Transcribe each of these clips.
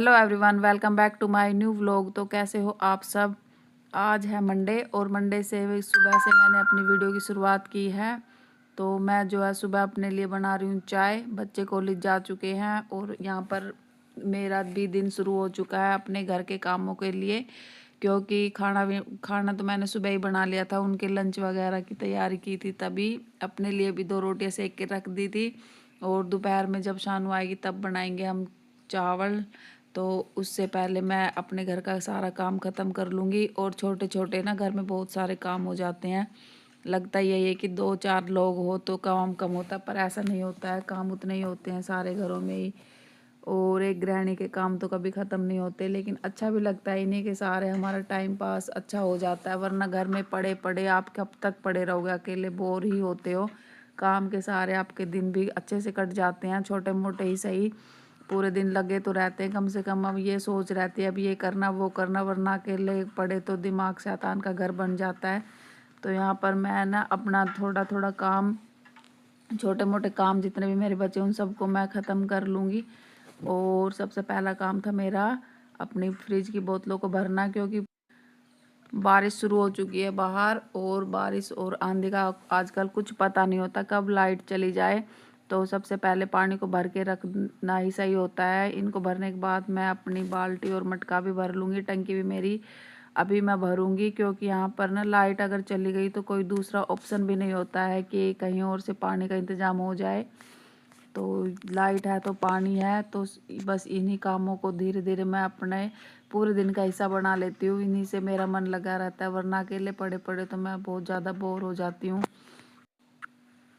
Hello everyone, welcome back to my new vlog. तो कैसे हो आप सब। आज है मंडे और मंडे से सुबह से मैंने अपनी वीडियो की शुरुआत की है। तो मैं जो है सुबह अपने लिए बना रही हूँ चाय। बच्चे कॉलेज जा चुके हैं और यहाँ पर मेरा भी दिन शुरू हो चुका है अपने घर के कामों के लिए, क्योंकि खाना तो मैंने सुबह ही बना लिया था। उनके लंच वगैरह की तैयारी की थी, तभी अपने लिए भी 2 रोटियाँ सेक के रख दी थी। और दोपहर में जब शानू आएगी तब बनाएंगे हम चावल। तो उससे पहले मैं अपने घर का सारा काम ख़त्म कर लूँगी। और छोटे छोटे ना घर में बहुत सारे काम हो जाते हैं। लगता यही है कि 2-4 लोग हो तो काम कम होता है, पर ऐसा नहीं होता है। काम उतने ही होते हैं सारे घरों में ही। और एक गृहिणी के काम तो कभी ख़त्म नहीं होते, लेकिन अच्छा भी लगता है इन्हीं के सहारे हमारा टाइम पास अच्छा हो जाता है। वरना घर में पड़े पड़े आप कब तक पड़े रहोगे, अकेले बोर ही होते हो। काम के सहारे आपके दिन भी अच्छे से कट जाते हैं, छोटे मोटे ही सही। पूरे दिन लगे तो रहते हैं, कम से कम अब ये सोच रहती है अब ये करना वो करना, वरना अकेले पड़े तो दिमाग शैतान का घर बन जाता है। तो यहाँ पर मैं ना अपना थोड़ा थोड़ा काम, छोटे मोटे काम जितने भी मेरे बचे उन सबको मैं ख़त्म कर लूँगी। और सबसे पहला काम था मेरा अपनी फ्रिज की बोतलों को भरना, क्योंकि बारिश शुरू हो चुकी है बाहर। और बारिश और आंधी का आजकल कुछ पता नहीं होता, कब लाइट चली जाए। तो सबसे पहले पानी को भर के रखना ही सही होता है। इनको भरने के बाद मैं अपनी बाल्टी और मटका भी भर लूँगी। टंकी भी मेरी अभी मैं भरूँगी, क्योंकि यहाँ पर ना लाइट अगर चली गई तो कोई दूसरा ऑप्शन भी नहीं होता है कि कहीं और से पानी का इंतज़ाम हो जाए। तो लाइट है तो पानी है, तो बस इन्हीं कामों को धीरे धीरे मैं अपने पूरे दिन का हिस्सा बना लेती हूँ। इन्हीं से मेरा मन लगा रहता है, वरना अकेले पड़े पड़े तो मैं बहुत ज़्यादा बोर हो जाती हूँ।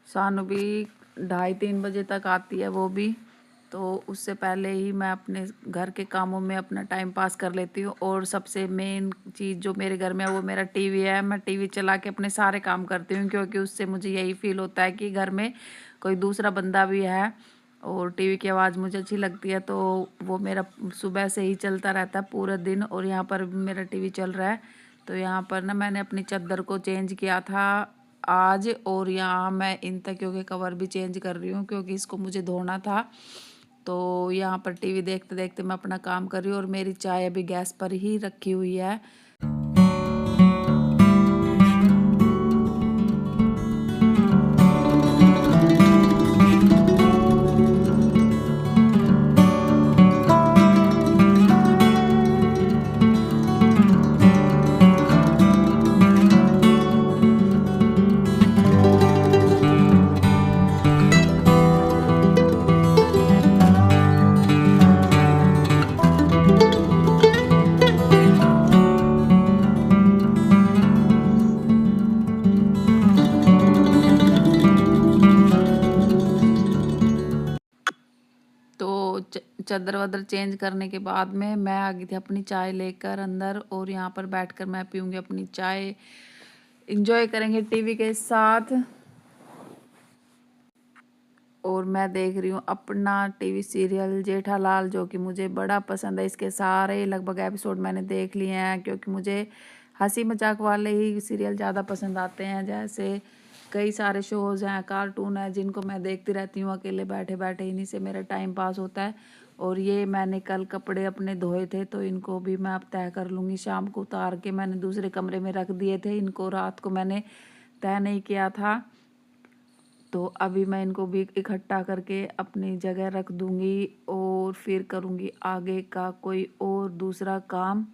शानू भी 2:30-3 बजे तक आती है वो भी। तो उससे पहले ही मैं अपने घर के कामों में अपना टाइम पास कर लेती हूँ। और सबसे मेन चीज़ जो मेरे घर में है वो मेरा टीवी है। मैं टीवी चला के अपने सारे काम करती हूँ, क्योंकि उससे मुझे यही फील होता है कि घर में कोई दूसरा बंदा भी है। और टीवी की आवाज़ मुझे अच्छी लगती है, तो वो मेरा सुबह से ही चलता रहता है पूरा दिन। और यहाँ पर भी मेरा टीवी चल रहा है। तो यहाँ पर ना मैंने अपनी चादर को चेंज किया था आज, और यहाँ मैं इन तकियों के कवर भी चेंज कर रही हूँ, क्योंकि इसको मुझे धोना था। तो यहाँ पर टीवी देखते देखते मैं अपना काम कर रही हूँ। और मेरी चाय अभी गैस पर ही रखी हुई है। तो चादर वादर चेंज करने के बाद में मैं आ गई थी अपनी चाय लेकर अंदर। और यहाँ पर बैठकर मैं पीऊँगी अपनी चाय, इंजॉय करेंगे टीवी के साथ। और मैं देख रही हूँ अपना टीवी सीरियल जेठालाल, जो कि मुझे बड़ा पसंद है। इसके सारे लगभग एपिसोड मैंने देख लिए हैं, क्योंकि मुझे हंसी मजाक वाले ही सीरियल ज़्यादा पसंद आते हैं। जैसे कई सारे शोज़ हैं, कार्टून हैं, जिनको मैं देखती रहती हूँ अकेले बैठे बैठे। इन्हीं से मेरा टाइम पास होता है। और ये मैंने कल कपड़े अपने धोए थे, तो इनको भी मैं अब तय कर लूँगी। शाम को उतार के मैंने दूसरे कमरे में रख दिए थे, इनको रात को मैंने तय नहीं किया था। तो अभी मैं इनको भी इकट्ठा करके अपनी जगह रख दूँगी और फिर करूँगी आगे का कोई और दूसरा काम।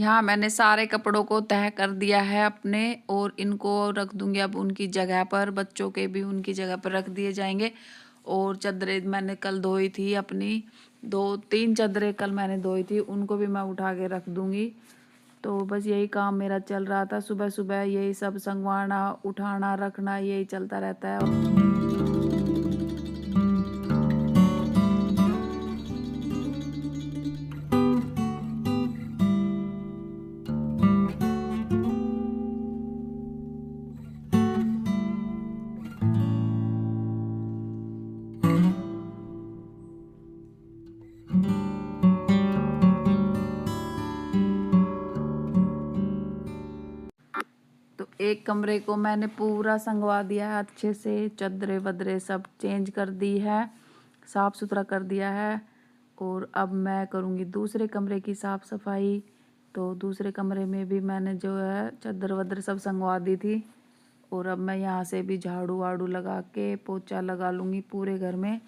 यहाँ मैंने सारे कपड़ों को तह कर दिया है अपने, और इनको रख दूंगी अब उनकी जगह पर। बच्चों के भी उनकी जगह पर रख दिए जाएंगे। और चादरें मैंने कल धोई थी अपनी, 2-3 चादरें कल मैंने धोई थी, उनको भी मैं उठा के रख दूंगी। तो बस यही काम मेरा चल रहा था सुबह सुबह, यही सब संगवाना, उठाना, रखना, यही चलता रहता है। तो एक कमरे को मैंने पूरा संगवा दिया है अच्छे से, चादरें वदरे सब चेंज कर दी है, साफ़ सुथरा कर दिया है। और अब मैं करूँगी दूसरे कमरे की साफ़ सफाई। तो दूसरे कमरे में भी मैंने जो है चादर वदर सब संगवा दी थी। और अब मैं यहाँ से भी झाड़ू वाड़ू लगा के पोछा लगा लूँगी पूरे घर में।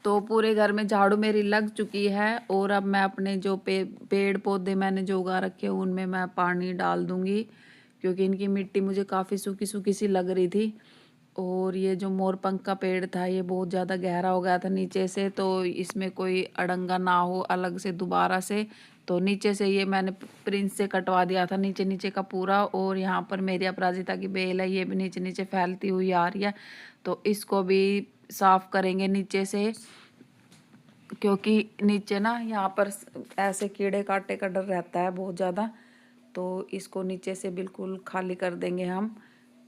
तो पूरे घर में झाड़ू मेरी लग चुकी है। और अब मैं अपने जो पेड़ पौधे मैंने जो उगा रखे हैं उनमें मैं पानी डाल दूंगी, क्योंकि इनकी मिट्टी मुझे काफ़ी सूखी सूखी सी लग रही थी। और ये जो मोरपंख का पेड़ था ये बहुत ज़्यादा गहरा हो गया था नीचे से, तो इसमें कोई अड़ंगा ना हो अलग से दोबारा से। तो नीचे से ये मैंने प्रिंस से कटवा दिया था नीचे नीचे का पूरा। और यहाँ पर मेरी अपराजिता की बेल है, ये भी नीचे नीचे फैलती हुई आ रही है। तो इसको भी साफ़ करेंगे नीचे से, क्योंकि नीचे ना यहाँ पर ऐसे कीड़े काटे का डर रहता है बहुत ज़्यादा। तो इसको नीचे से बिल्कुल खाली कर देंगे हम।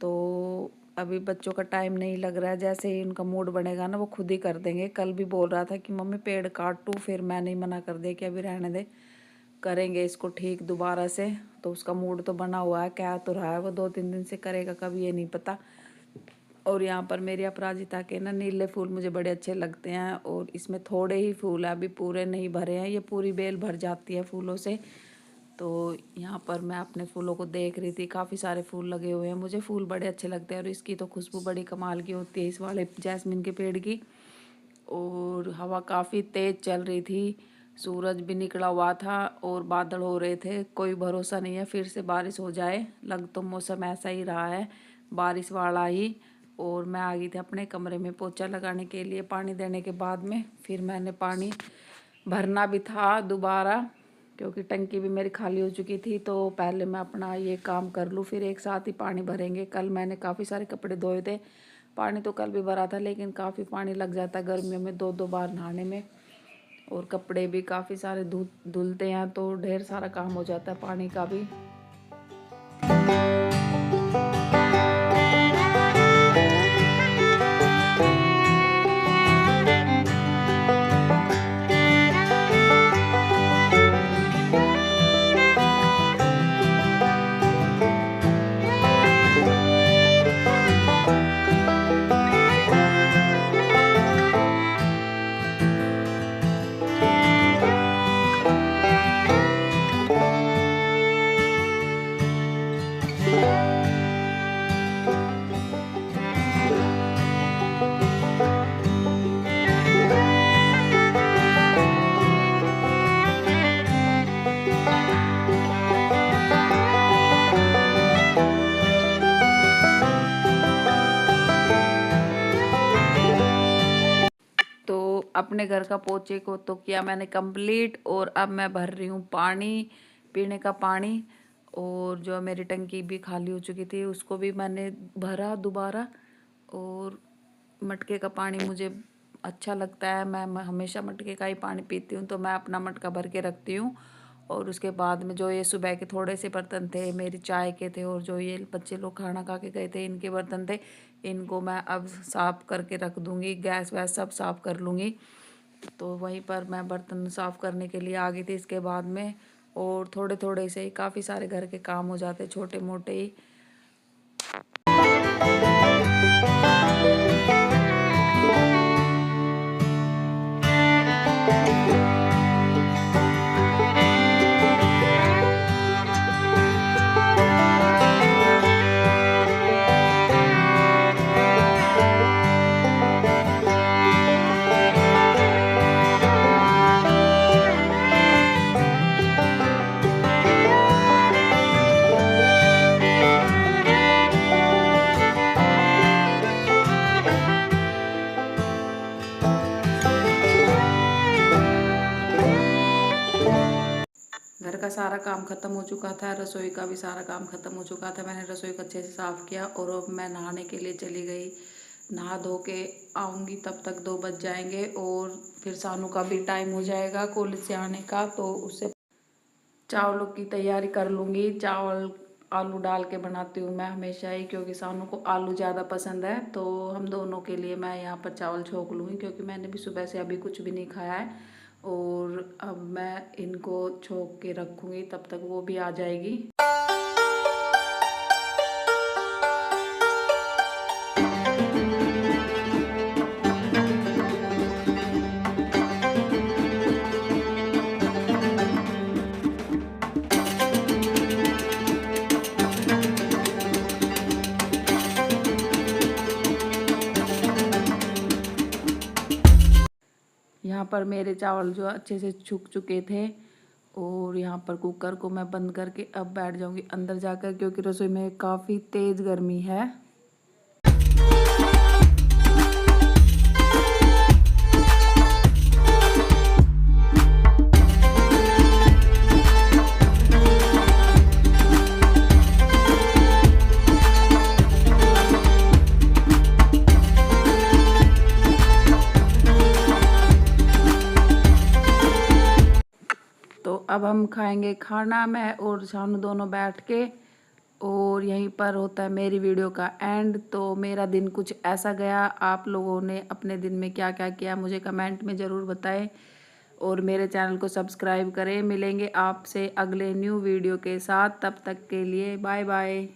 तो अभी बच्चों का टाइम नहीं लग रहा है, जैसे ही उनका मूड बनेगा ना वो खुद ही कर देंगे। कल भी बोल रहा था कि मम्मी पेड़ काटूँ, फिर मैंने ही मना कर दिया कि अभी रहने दे, करेंगे इसको ठीक दोबारा से। तो उसका मूड तो बना हुआ है, क्या तो रहा है वो 2-3 दिन से करेगा कभी ये नहीं पता। और यहाँ पर मेरी अपराजिता के ना नीले फूल मुझे बड़े अच्छे लगते हैं, और इसमें थोड़े ही फूल है, अभी पूरे नहीं भरे हैं, ये पूरी बेल भर जाती है फूलों से। तो यहाँ पर मैं अपने फूलों को देख रही थी, काफ़ी सारे फूल लगे हुए हैं, मुझे फूल बड़े अच्छे लगते हैं। और इसकी तो खुशबू बड़ी कमाल की होती है इस वाले जैस्मिन के पेड़ की। और हवा काफ़ी तेज़ चल रही थी, सूरज भी निकला हुआ था और बादल हो रहे थे, कोई भरोसा नहीं है फिर से बारिश हो जाए। लग तो मौसम ऐसा ही रहा है, बारिश वाला ही। और मैं आ गई थी अपने कमरे में पोछा लगाने के लिए पानी देने के बाद में। फिर मैंने पानी भरना भी था दोबारा, क्योंकि टंकी भी मेरी खाली हो चुकी थी। तो पहले मैं अपना ये काम कर लूँ, फिर एक साथ ही पानी भरेंगे। कल मैंने काफ़ी सारे कपड़े धोए थे, पानी तो कल भी भरा था, लेकिन काफ़ी पानी लग जाता है गर्मियों में 2-2 बार नहाने में। और कपड़े भी काफ़ी सारे धुलते हैं, तो ढेर सारा काम हो जाता है पानी का भी। अपने घर का पोछे को तो किया मैंने कंप्लीट। और अब मैं भर रही हूँ पानी, पीने का पानी। और जो मेरी टंकी भी खाली हो चुकी थी उसको भी मैंने भरा दोबारा। और मटके का पानी मुझे अच्छा लगता है, मैं हमेशा मटके का ही पानी पीती हूँ, तो मैं अपना मटका भर के रखती हूँ। और उसके बाद में जो ये सुबह के थोड़े से बर्तन थे मेरी चाय के थे, और जो ये बच्चे लोग खाना खा के गए थे इनके बर्तन थे, इनको मैं अब साफ़ करके रख दूँगी, गैस वैस सब साफ़ कर लूँगी। तो वहीं पर मैं बर्तन साफ़ करने के लिए आ गई थी इसके बाद में। और थोड़े थोड़े से ही काफ़ी सारे घर के काम हो जाते, छोटे मोटे ही। घर का सारा काम ख़त्म हो चुका था, रसोई का भी सारा काम ख़त्म हो चुका था। मैंने रसोई को अच्छे से साफ़ किया और अब मैं नहाने के लिए चली गई। नहा धो के आऊँगी तब तक 2 बज जाएंगे, और फिर सानू का भी टाइम हो जाएगा कॉलेज से आने का, तो उससे चावलों की तैयारी कर लूँगी। चावल आलू डाल के बनाती हूँ मैं हमेशा ही, क्योंकि सानू को आलू ज़्यादा पसंद है। तो हम दोनों के लिए मैं यहाँ पर चावल छोंक लूँगी, क्योंकि मैंने भी सुबह से अभी कुछ भी नहीं खाया है। और अब मैं इनको छोंक के रखूँगी, तब तक वो भी आ जाएगी। यहाँ पर मेरे चावल जो अच्छे से सूख चुके थे, और यहाँ पर कुकर को मैं बंद करके अब बैठ जाऊँगी अंदर जाकर, क्योंकि रसोई में काफ़ी तेज़ गर्मी है। तो अब हम खाएंगे खाना, मैं और शानू दोनों बैठ के। और यहीं पर होता है मेरी वीडियो का एंड। तो मेरा दिन कुछ ऐसा गया। आप लोगों ने अपने दिन में क्या क्या किया मुझे कमेंट में ज़रूर बताएं, और मेरे चैनल को सब्सक्राइब करें। मिलेंगे आपसे अगले न्यू वीडियो के साथ, तब तक के लिए बाय बाय।